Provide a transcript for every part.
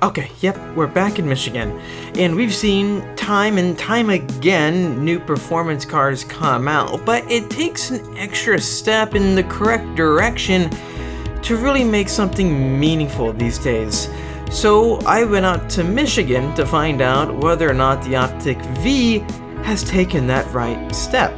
Okay, yep, we're back in Michigan, and we've seen time and time again new performance cars come out, but it takes an extra step in the correct direction to really make something meaningful these days. So I went out to Michigan to find out whether or not the Optic V has taken that right step.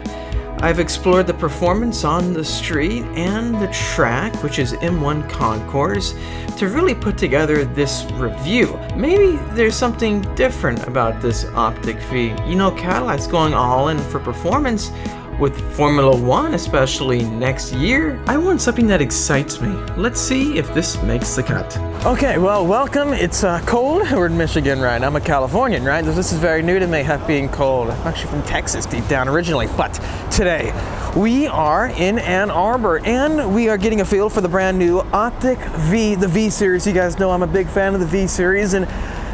I've explored the performance on the street and the track, which is M1 Concourse, to really put together this review. Maybe there's something different about this Optic V. You know, Cadillac's going all in for performance with Formula One, especially next year. I want something that excites me. Let's see if this makes the cut. Okay, well, welcome. It's cold. We're in Michigan, right? I'm a Californian, right? This is very new to me, being cold. I'm actually from Texas, deep down originally, but today we are in Ann Arbor and we are getting a feel for the brand new Optic V, the V series. You guys know I'm a big fan of the V series, and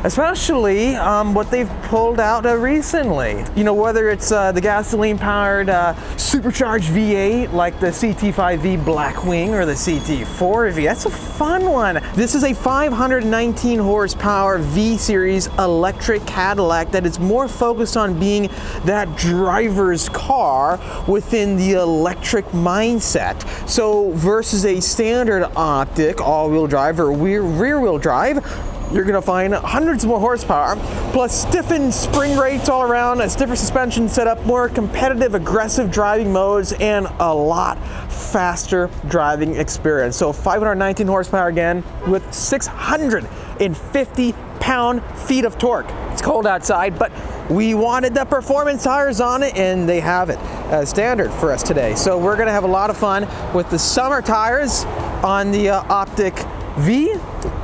especially what they've pulled out recently. You know, whether it's the gasoline-powered supercharged V8 like the CT-5V Blackwing or the CT-4V. That's a fun one. This is a 519 horsepower V-Series electric Cadillac that is more focused on being that driver's car within the electric mindset. So versus a standard Optic all-wheel drive or rear-wheel drive, you're gonna find hundreds more horsepower, plus stiffened spring rates all around, a stiffer suspension setup, more competitive, aggressive driving modes, and a lot faster driving experience. So 519 horsepower again with 650 pound-feet of torque. It's cold outside, but we wanted the performance tires on it, and they have it as standard for us today. So we're gonna have a lot of fun with the summer tires on the Optic V.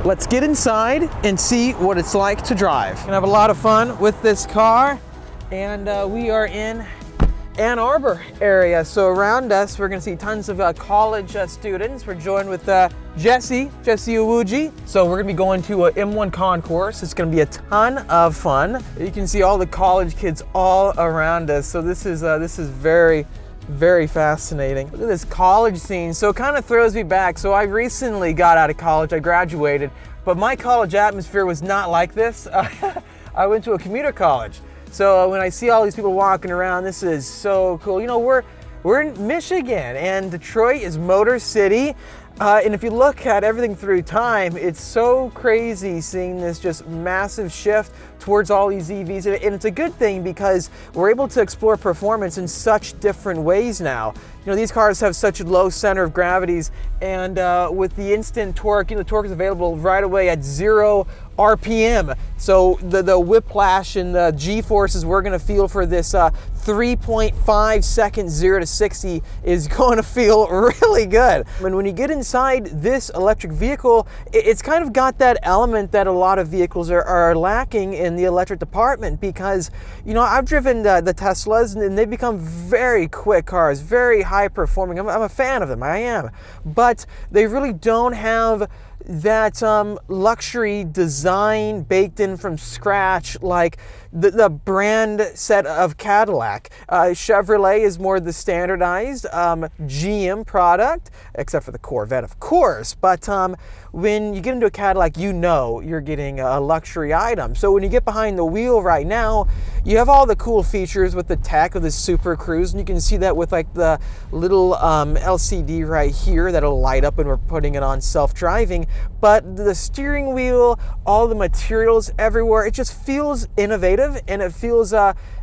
Let's get inside and see what it's like to drive. Gonna have a lot of fun with this car, and we are in Ann Arbor area. So around us, we're gonna see tons of college students. We're joined with Jesse Owuji. So we're gonna be going to a M1 Concourse. It's gonna be a ton of fun. You can see all the college kids all around us. So this is very fascinating. Look at this college scene. So it kind of throws me back. So I recently got out of college, I graduated, but my college atmosphere was not like this. I went to a commuter college. So when I see all these people walking around, this is so cool. You know, we're in Michigan, and Detroit is Motor City. And if you look at everything through time, it's so crazy seeing this just massive shift towards all these EVs. And it's a good thing because we're able to explore performance in such different ways now. You know, these cars have such low center of gravities, and with the instant torque, you know, the torque is available right away at 0 RPM. So the whiplash and the G-forces we're gonna feel for this 3.5 seconds 0 to 60 is going to feel really good. And when you get inside this electric vehicle, it's kind of got that element that a lot of vehicles are lacking in the electric department, because, you know, I've driven the Teslas and they've become very quick cars, very high performing. I'm a fan of them, I am. But they really don't have that luxury design baked in from scratch like the brand set of Cadillac. Chevrolet is more the standardized GM product, except for the Corvette, of course. But when you get into a Cadillac, you know you're getting a luxury item. So when you get behind the wheel right now, you have all the cool features with the tech of the Super Cruise, and you can see that with like the little LCD right here that'll light up when we're putting it on self-driving. But the steering wheel, all the materials everywhere, it just feels innovative, and it feels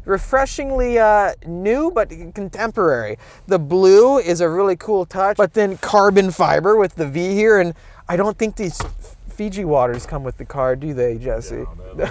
refreshingly new but contemporary. The blue is a really cool touch, but then carbon fiber with the V here, and I don't think these Fiji waters come with the car, do they, Jesse? No,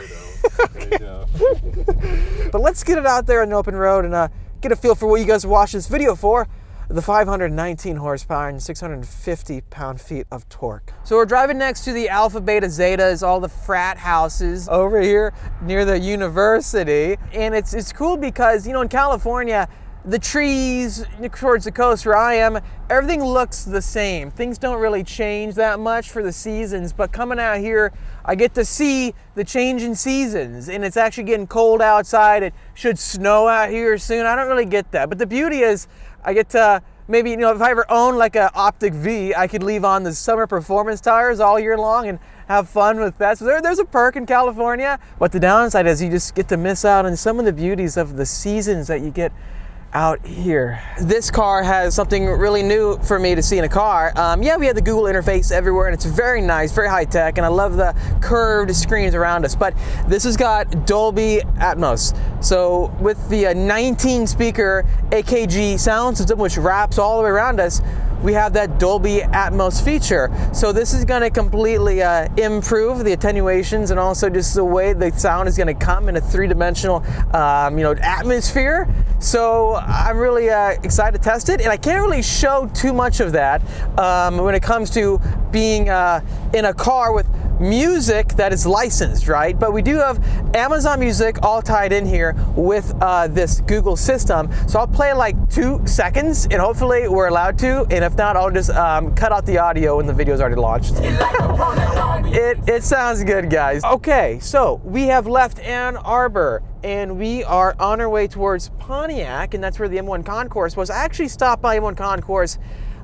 they don't. But let's get it out there on the open road and get a feel for what you guys watch this video for. The 519 horsepower and 650 pound-feet of torque. So we're driving next to the Alpha Beta Zetas, all the frat houses over here near the university. And it's cool because, you know, in California, the trees towards the coast where I am, everything looks the same. Things don't really change that much for the seasons, but coming out here, I get to see the change in seasons, and it's actually getting cold outside. It should snow out here soon. I don't really get that, but the beauty is I get to maybe, you know, if I ever own like a Optic V, I could leave on the summer performance tires all year long and have fun with that. So there's a perk in California, but the downside is you just get to miss out on some of the beauties of the seasons that you get out here. This car has something really new for me to see in a car. Yeah, we have the Google interface everywhere, and it's very nice, very high tech, and I love the curved screens around us. But this has got Dolby Atmos. So with the 19 speaker AKG sound system, which wraps all the way around us, we have that Dolby Atmos feature. So this is going to completely improve the attenuations and also just the way the sound is going to come in a three-dimensional atmosphere. So I'm really excited to test it, and I can't really show too much of that when it comes to being in a car with music that is licensed, right? But we do have Amazon Music all tied in here with this Google system. So I'll play like 2 seconds, and hopefully we're allowed to, and if not, I'll just cut out the audio when the video's already launched. It sounds good, guys. Okay, so we have left Ann Arbor, and we are on our way towards Pontiac, and that's where the M1 Concourse was. I actually stopped by M1 Concourse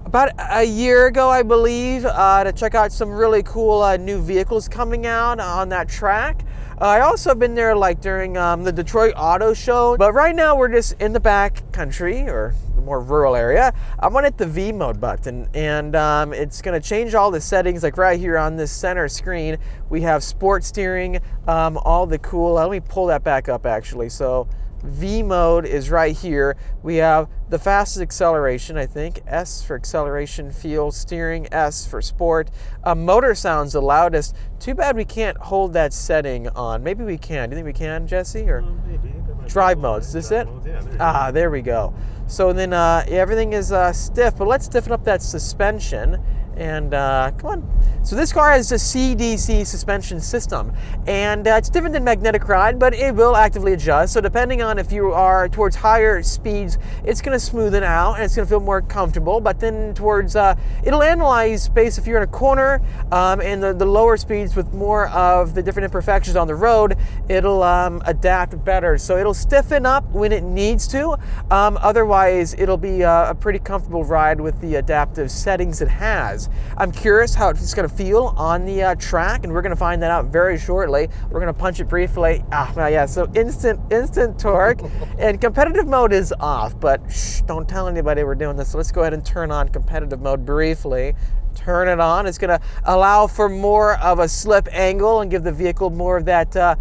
about a year ago, I believe, to check out some really cool new vehicles coming out on that track. I also been there like during the Detroit Auto Show, but right now we're just in the back country, or the more rural area. I'm gonna hit the V mode button, and it's gonna change all the settings. Like right here on this center screen, we have sport steering, all the cool, let me pull that back up actually. So V mode is right here. We have the fastest acceleration, I think, S for acceleration, feel, steering, S for sport. Motor sounds the loudest. Too bad we can't hold that setting on. Maybe we can. Do you think we can, Jesse? Or maybe. drive modes, is this it? Yeah, there we go. So then everything is stiff, but let's stiffen up that suspension. And come on. So this car has a CDC suspension system, and it's different than magnetic ride, but it will actively adjust. So depending on if you are towards higher speeds, it's going to smoothen out and it's going to feel more comfortable. But then towards, it'll analyze space if you're in a corner, and the lower speeds with more of the different imperfections on the road, it'll adapt better. So it'll stiffen up when it needs to. Otherwise, it'll be a pretty comfortable ride with the adaptive settings it has. I'm curious how it's going to feel on the track, and we're going to find that out very shortly. We're going to punch it briefly. Yeah, so instant torque, and competitive mode is off, but shh, don't tell anybody we're doing this. So let's go ahead and turn on competitive mode briefly. Turn it on. It's going to allow for more of a slip angle and give the vehicle more of that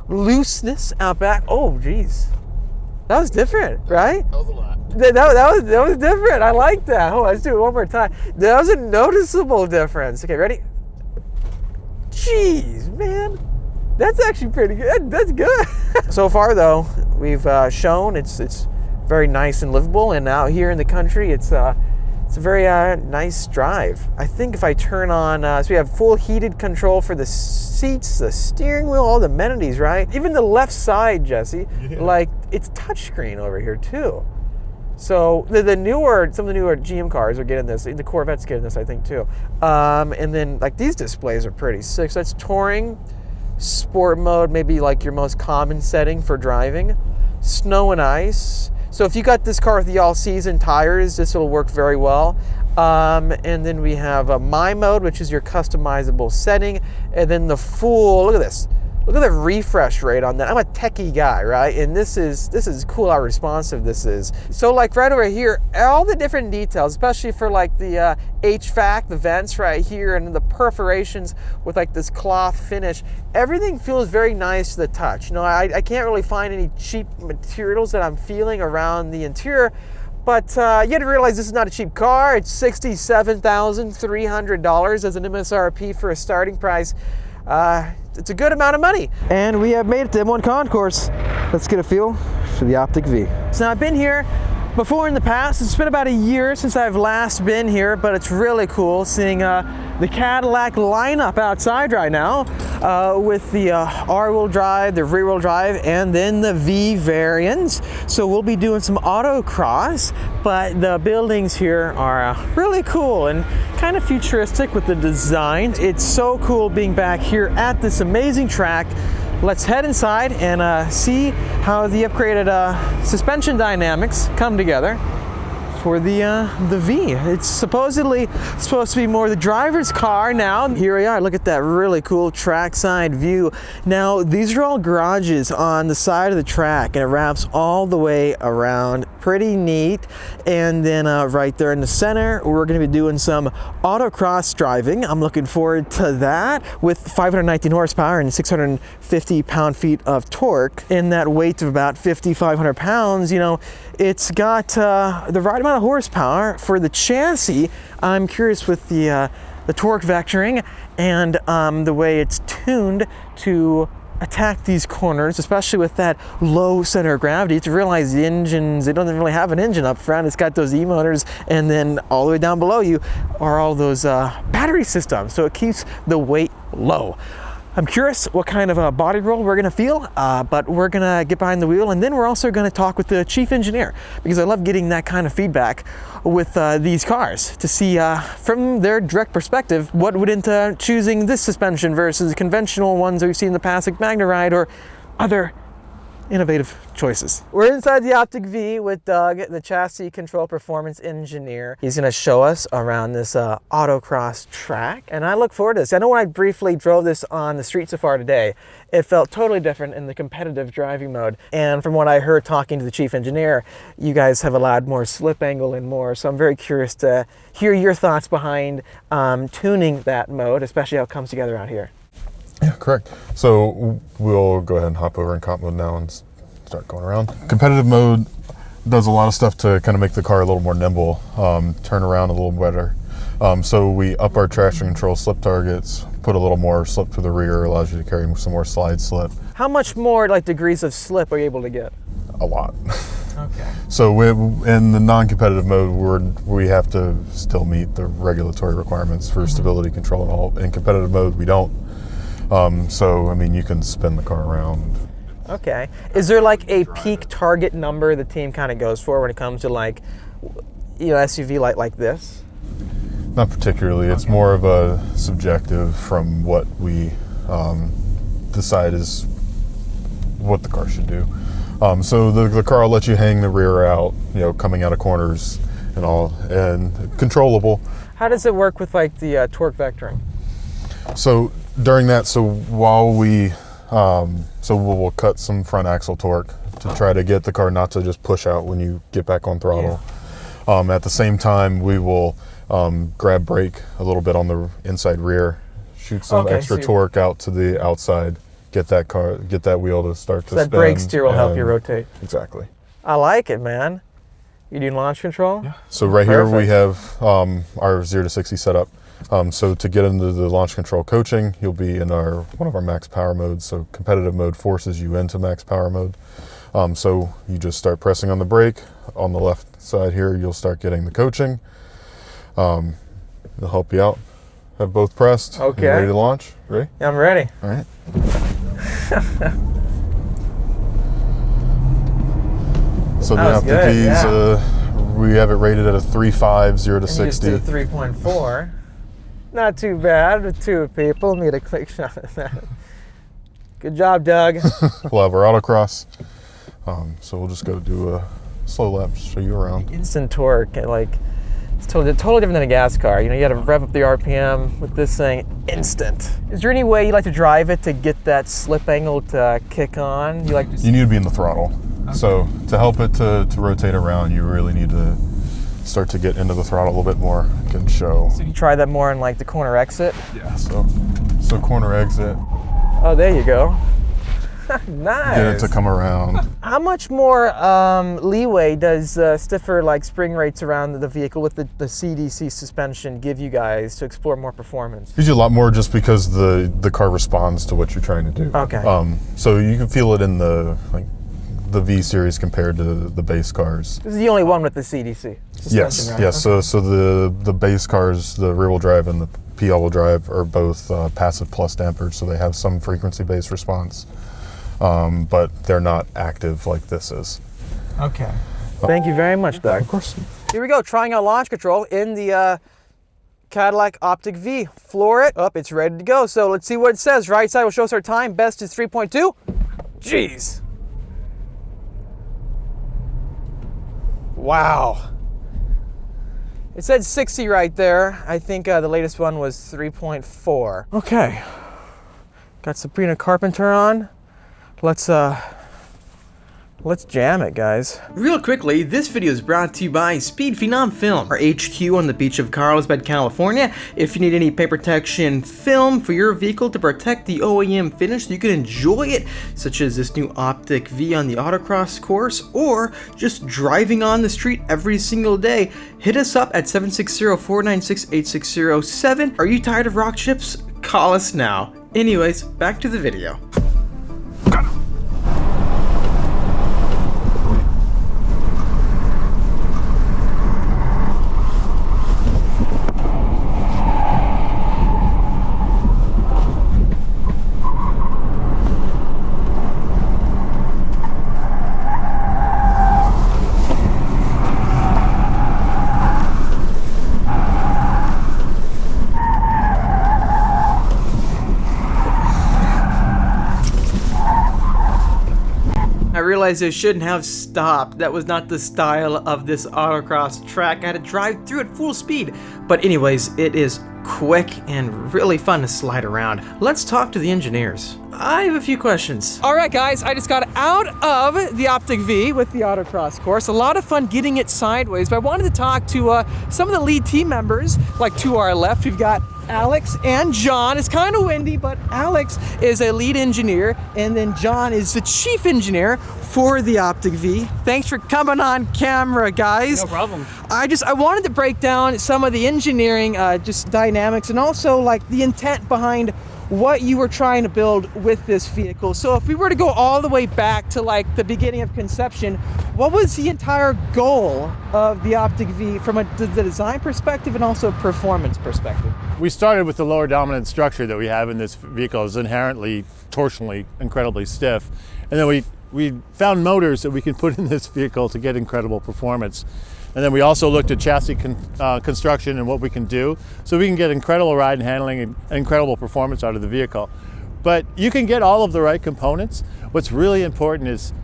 looseness out back. Oh, geez. That was different, right? That was a lot. That was different. I like that. Oh, let's do it one more time. That was a noticeable difference. Okay, ready? Jeez, man. That's actually pretty good. That's good. So far, though, we've shown it's very nice and livable. And out here in the country, it's a very nice drive. I think if I turn on, so we have full heated control for the seats, the steering wheel, all the amenities, right? Even the left side, Jesse, like it's touchscreen over here too. So some of the newer GM cars are getting this. The Corvette's getting this, I think, too. And then like these displays are pretty sick. So that's touring, sport mode, maybe like your most common setting for driving, snow and ice. So if you got this car with the all-season tires, this will work very well. And then we have My Mode, which is your customizable setting. And then the full, look at this. Look at the refresh rate on that. I'm a techie guy, right? And this is cool how responsive this is. So like right over here, all the different details, especially for like the HVAC, the vents right here, and the perforations with like this cloth finish, everything feels very nice to the touch. You know, I can't really find any cheap materials that I'm feeling around the interior. But you have to realize this is not a cheap car. It's $67,300 as an MSRP for a starting price. It's a good amount of money. And we have made it to M1 Concourse. Let's get a feel for the Optic V. So I've been here before in the past. It's been about a year since I've last been here, but it's really cool seeing the Cadillac lineup outside right now with the R-wheel drive, the rear-wheel drive, and then the V variants. So we'll be doing some autocross, but the buildings here are really cool and kind of futuristic with the design. It's so cool being back here at this amazing track. Let's head inside and see how the upgraded suspension dynamics come together for the V. It's supposedly supposed to be more the driver's car now. Here we are, look at that really cool trackside view. Now, these are all garages on the side of the track, and it wraps all the way around. Pretty neat. And then right there in the center, we're gonna be doing some autocross driving. I'm looking forward to that with 519 horsepower and 650 pound-feet of torque, and that weight of about 5,500 pounds. You know, it's got the right amount of horsepower for the chassis. I'm curious with the torque vectoring and the way it's tuned to attack these corners, especially with that low center of gravity. To realize the engines, it doesn't really have an engine up front. It's got those E-motors, and then all the way down below you are all those battery systems. So it keeps the weight low. I'm curious what kind of a body roll we're gonna feel, but we're gonna get behind the wheel, and then we're also gonna talk with the chief engineer, because I love getting that kind of feedback with these cars to see from their direct perspective what went into choosing this suspension versus conventional ones that we've seen in the past, like MagneRide or other innovative choices. We're inside the Optic V with Doug, the chassis control performance engineer. He's gonna show us around this autocross track, and I look forward to this. I know when I briefly drove this on the street so far today, it felt totally different in the competitive driving mode. And from what I heard talking to the chief engineer, you guys have allowed more slip angle and more, so I'm very curious to hear your thoughts behind tuning that mode, especially how it comes together out here. Yeah, correct. So we'll go ahead and hop over in comp mode now and start going around. Competitive mode does a lot of stuff to kind of make the car a little more nimble, turn around a little better. So we up our traction control slip targets, put a little more slip to the rear, allows you to carry some more slide slip. How much more like degrees of slip are you able to get? A lot. Okay. So in the non-competitive mode, we have to still meet the regulatory requirements for stability control and all. In competitive mode, we don't. So, I mean, you can spin the car around. Okay. Is there like a peak target number the team kind of goes for when it comes to like, you know, SUV like this? Not particularly. It's more of a subjective from what we decide is what the car should do. So the car will let you hang the rear out, you know, coming out of corners and all, and controllable. How does it work with like the torque vectoring? So during that, while we, we'll cut some front axle torque to try to get the car not to just push out when you get back on throttle. Yeah. At the same time, we will grab brake a little bit on the inside rear, shoot some extra torque out to the outside, get that wheel to start to spin. That brake steer will help you rotate. Exactly. I like it, man. You do launch control? Yeah. So right here we have our 0 to 60 setup. So to get into the launch control coaching, you'll be in one of our max power modes. So competitive mode forces you into max power mode. So you just start pressing on the brake. On the left side here, you'll start getting the coaching. It'll help you out. Have both pressed. Okay. You ready to launch? Ready? Yeah, I'm ready. All right. So the Optic V's, we have it rated at a 3.5, 0 to 60. You just did 3.4. Not too bad with two people. Need a quick shot at that. Good job, Doug. We'll have our autocross. So we'll just go do a slow lap to show you around. Instant torque, like it's totally different than a gas car. You know, you got to rev up the RPM with this thing, instant. Is there any way you like to drive it to get that slip angle to kick on? You need to be in the throttle. Okay. So to help it to rotate around, you really need to start to get into the throttle a little bit more. I can show. So you try that more in like the corner exit? Yeah, so corner exit. Oh, there you go. Nice. Get it to come around. How much more leeway does stiffer like spring rates around the vehicle with the CDC suspension give you guys to explore more performance? Gives you a lot more just because the car responds to what you're trying to do. Okay. So you can feel it in the V series compared to the base cars. This is the only one with the CDC suspension, yes, right? yes. Okay. So the base cars, the rear wheel drive and the PL wheel drive, are both passive plus dampered, so they have some frequency based response. But they're not active like this is. Okay. Thank you very much, Doug. Of course. Here we go, trying out launch control in the Cadillac OPTIQ-V. Floor it up, it's ready to go. So let's see what it says. Right side will show us our time. Best is 3.2. Jeez. Wow. It said 60 right there. I think the latest one was 3.4. Okay, got Sabrina Carpenter on. Let's jam it, guys. Real quickly, this video is brought to you by Speed Phenom Film, our HQ on the beach of Carlsbad, California. If you need any paint protection film for your vehicle to protect the OEM finish so you can enjoy it, such as this new Optic V on the autocross course, or just driving on the street every single day, hit us up at 760-496-8607. Are you tired of rock chips? Call us now. Anyways, back to the video. I realized I shouldn't have stopped. That was not the style of this autocross track. I had to drive through at full speed. But anyways, it is quick and really fun to slide around. Let's talk to the engineers. I have a few questions. All right, guys, I just got out of the Optic V with the autocross course. A lot of fun getting it sideways, but I wanted to talk to some of the lead team members, like to our left. We've got Alex and John. It's kind of windy, but Alex is a lead engineer, and then John is the chief engineer for the Optic V. Thanks for coming on camera, guys. No problem. I wanted to break down some of the engineering just dynamics and also like the intent behind what you were trying to build with this vehicle. So if we were to go all the way back to like the beginning of conception, what was the entire goal of the Optic V from the design perspective and also performance perspective? We started with the lower dominant structure that we have in this vehicle. Is inherently torsionally incredibly stiff, and then we found motors that we can put in this vehicle to get incredible performance. And then we also looked at chassis construction and what we can do so we can get incredible ride and handling and incredible performance out of the vehicle. But you can get all of the right components. What's really important is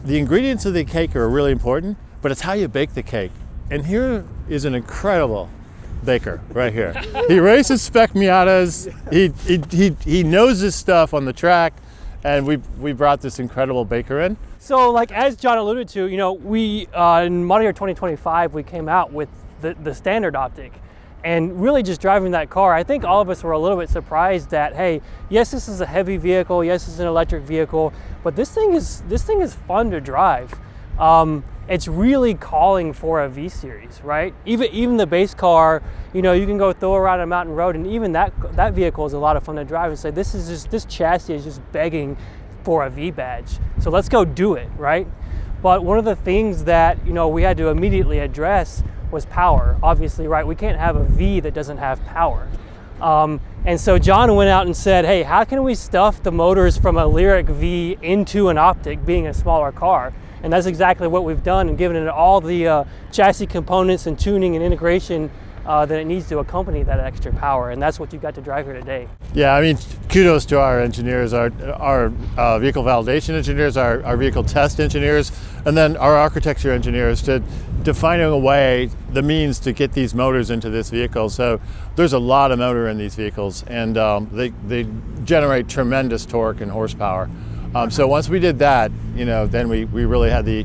the ingredients of the cake are really important, but it's how you bake the cake. And here is an incredible baker right here. He races spec Miatas. He knows his stuff on the track, and we brought this incredible baker in. So like as John alluded to, you know, we in model year 2025 we came out with the standard Optic, and really just driving that car, I think all of us were a little bit surprised that, hey, yes, this is a heavy vehicle, yes, it's an electric vehicle, but this thing is fun to drive. It's really calling for a V series, right? Even the base car, you know, you can go throw around a mountain road, and even that vehicle is a lot of fun to drive. And say this chassis is just begging for a V badge. So let's go do it, right? But one of the things that, you know, we had to immediately address was power. Obviously, right? We can't have a V that doesn't have power. And so John went out and said, hey, how can we stuff the motors from a Lyric V into an Optic, being a smaller car? And that's exactly what we've done, and given it all the chassis components and tuning and integration that it needs to accompany that extra power. And that's what you got to drive here today. Yeah, I mean, kudos to our engineers, our vehicle validation engineers, our vehicle test engineers, and then our architecture engineers to finding a way, the means to get these motors into this vehicle. So there's a lot of motor in these vehicles, and they generate tremendous torque and horsepower. So once we did that, you know, then we really had the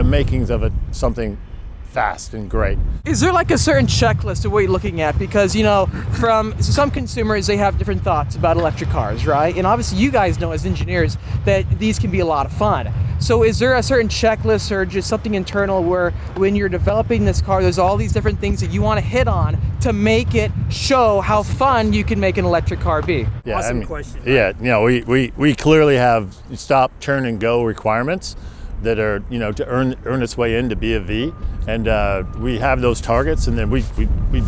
makings of something fast and great. Is there like a certain checklist of what you're looking at? Because, you know, from some consumers, they have different thoughts about electric cars, right? And obviously you guys know as engineers that these can be a lot of fun. So is there a certain checklist or just something internal where when you're developing this car, there's all these different things that you want to hit on to make it show how fun you can make an electric car be? Yeah, Awesome question. Right? Yeah, you know, we clearly have stop, turn, and go requirements that are, you know, to earn its way in to be a V, and we have those targets, and then we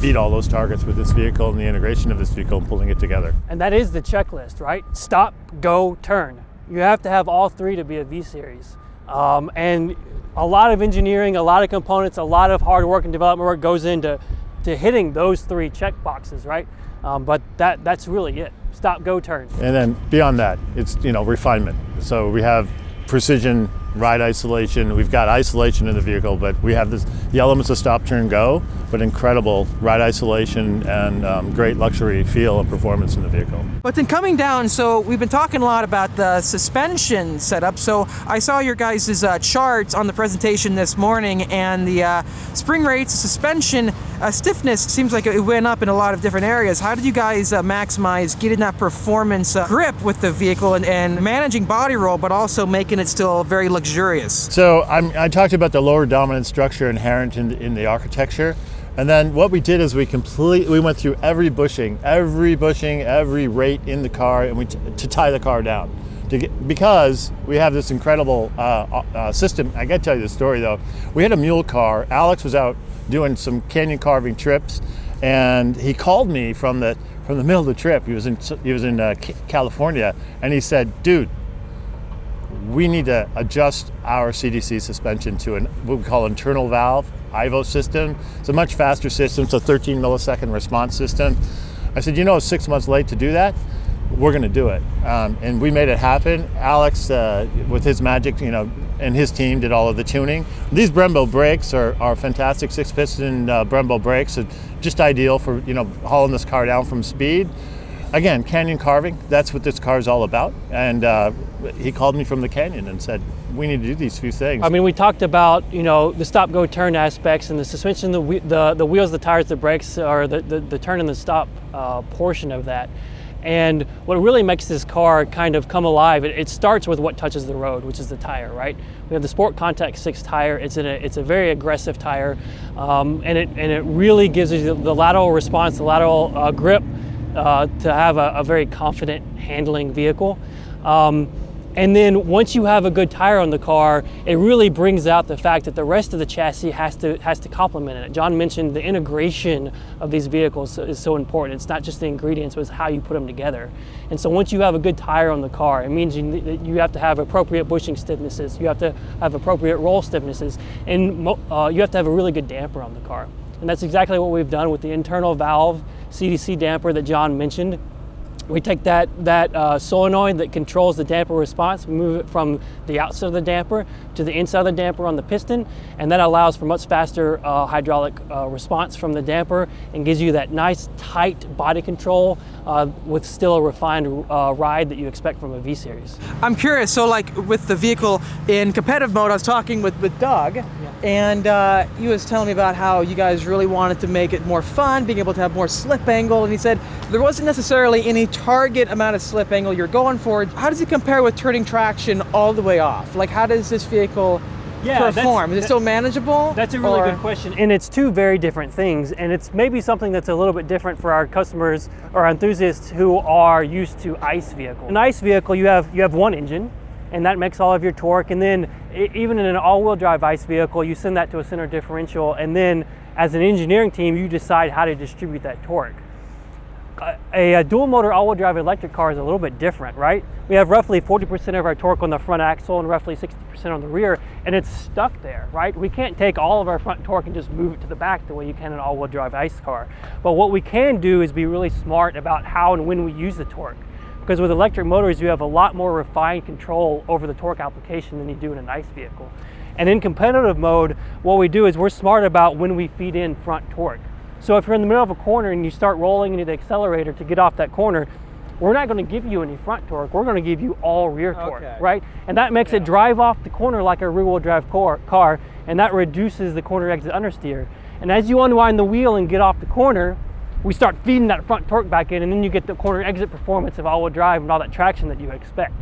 beat all those targets with this vehicle and the integration of this vehicle and pulling it together. And that is the checklist, right? Stop, go, turn. You have to have all three to be a V series. And a lot of engineering, a lot of components, a lot of hard work and development work goes into hitting those three check boxes, right? But that's really it. Stop, go, turn. And then beyond that, it's, you know, refinement. So we have precision ride isolation. We've got isolation in the vehicle, but we have the elements of stop, turn, go, but incredible ride isolation and great luxury feel and performance in the vehicle. But then coming down, so we've been talking a lot about the suspension setup. So I saw your guys' charts on the presentation this morning, and the spring rates, suspension stiffness seems like it went up in a lot of different areas. How did you guys maximize getting that performance grip with the vehicle and managing body roll, but also making it still very luxurious? So I talked about the lower dominant structure inherent in the architecture. And then what we did is we went through every bushing, every rate in the car, and to tie the car down. Because we have this incredible system. I got to tell you the story though. We had a mule car. Alex was out doing some canyon carving trips, and he called me from the middle of the trip. He was in California, and he said, "Dude, we need to adjust our CDC suspension to what we call internal valve IVO system. It's a much faster system. It's a 13 millisecond response system." I said, "It's 6 months late to do that. We're going to do it." And we made it happen. Alex, with his magic, and his team did all of the tuning. These Brembo brakes are fantastic 6-piston Brembo brakes, just ideal for hauling this car down from speed. Again, canyon carving, that's what this car is all about. And he called me from the canyon and said, we need to do these few things. I mean, we talked about, the stop, go, turn aspects, and the suspension, the wheels, the tires, the brakes, or the turn and the stop portion of that. And what really makes this car kind of come alive, it starts with what touches the road, which is the tire, right? We have the Sport Contact 6 tire. It's a very aggressive tire, and it really gives you the lateral response, the lateral grip, to have a very confident handling vehicle. And then once you have a good tire on the car, it really brings out the fact that the rest of the chassis has to complement it. John mentioned the integration of these vehicles is so important. It's not just the ingredients, but it's how you put them together. And so once you have a good tire on the car, it means you have to have appropriate bushing stiffnesses, you have to have appropriate roll stiffnesses, and you have to have a really good damper on the car. And that's exactly what we've done with the internal valve CDC damper that John mentioned. We take that solenoid that controls the damper response, we move it from the outside of the damper to the inside of the damper on the piston, and that allows for much faster hydraulic response from the damper and gives you that nice tight body control with still a refined ride that you expect from a V-Series. I'm curious, so like with the vehicle in competitive mode, I was talking with Doug, and he was telling me about how you guys really wanted to make it more fun, being able to have more slip angle, and he said there wasn't necessarily any target amount of slip angle you're going for. How does it compare with turning traction all the way off? Like, how does this vehicle perform? Is it still manageable? That's a really good question. And it's two very different things, and it's maybe something that's a little bit different for our customers or enthusiasts who are used to ICE vehicles. An ICE vehicle, you have one engine, and that makes all of your torque, and then even in an all-wheel drive ICE vehicle, you send that to a center differential, and then as an engineering team, you decide how to distribute that torque. A dual motor all-wheel drive electric car is a little bit different, right? We have roughly 40% of our torque on the front axle and roughly 60% on the rear, and it's stuck there, right? We can't take all of our front torque and just move it to the back the way you can an all-wheel drive ICE car. But what we can do is be really smart about how and when we use the torque. Because with electric motors, you have a lot more refined control over the torque application than you do in an ICE vehicle. And in competitive mode, what we do is we're smart about when we feed in front torque. So if you're in the middle of a corner and you start rolling into the accelerator to get off that corner, we're not going to give you any front torque. We're going to give you all rear torque, right? And that makes it drive off the corner like a rear-wheel drive car, and that reduces the corner exit understeer. And as you unwind the wheel and get off the corner, we start feeding that front torque back in, and then you get the corner exit performance of all-wheel drive and all that traction that you expect.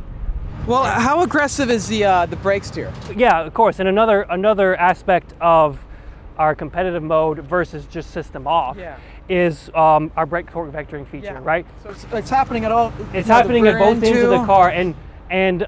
Well, how aggressive is the brake steer? Yeah, of course. And another aspect of our competitive mode versus just system off is our brake torque vectoring feature, right? So it's happening at all. It's happening at both ends of the car, and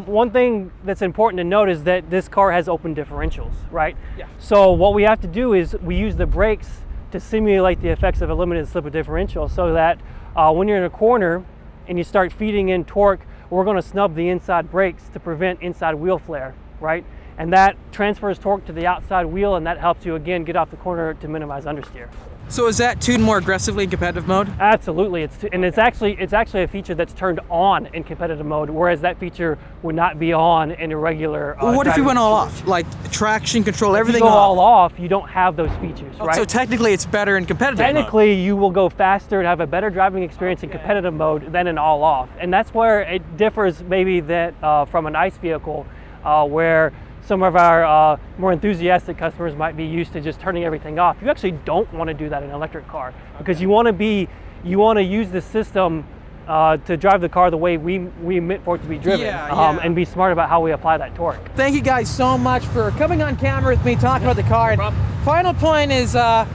one thing that's important to note is that this car has open differentials, right? Yeah. So what we have to do is we use the brakes to simulate the effects of a limited slip of differential, so that when you're in a corner and you start feeding in torque, we're going to snub the inside brakes to prevent inside wheel flare, right? And that transfers torque to the outside wheel, and that helps you again get off the corner to minimize understeer. So is that tuned more aggressively in competitive mode? Absolutely, it's actually a feature that's turned on in competitive mode, whereas that feature would not be on in a regular. What if you went all off, like traction control, everything if you go off? all off, you don't have those features, right? So technically, it's better in competitive Technically, you will go faster and have a better driving experience in competitive mode than in all off, and that's where it differs maybe that from an ICE vehicle, where some of our more enthusiastic customers might be used to just turning everything off. You actually don't want to do that in an electric car, because you want to use the system to drive the car the way we meant for it to be driven, and be smart about how we apply that torque. Thank you guys so much for coming on camera with me talking about the car. And final point is, well,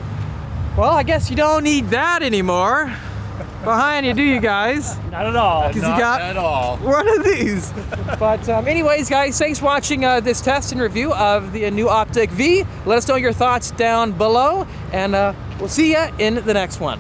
I guess you don't need that anymore behind you, do you guys? Not at all. Because you got at all. one of these. But anyways, guys, thanks for watching this test and review of the new Optic V. Let us know your thoughts down below, and we'll see you in the next one.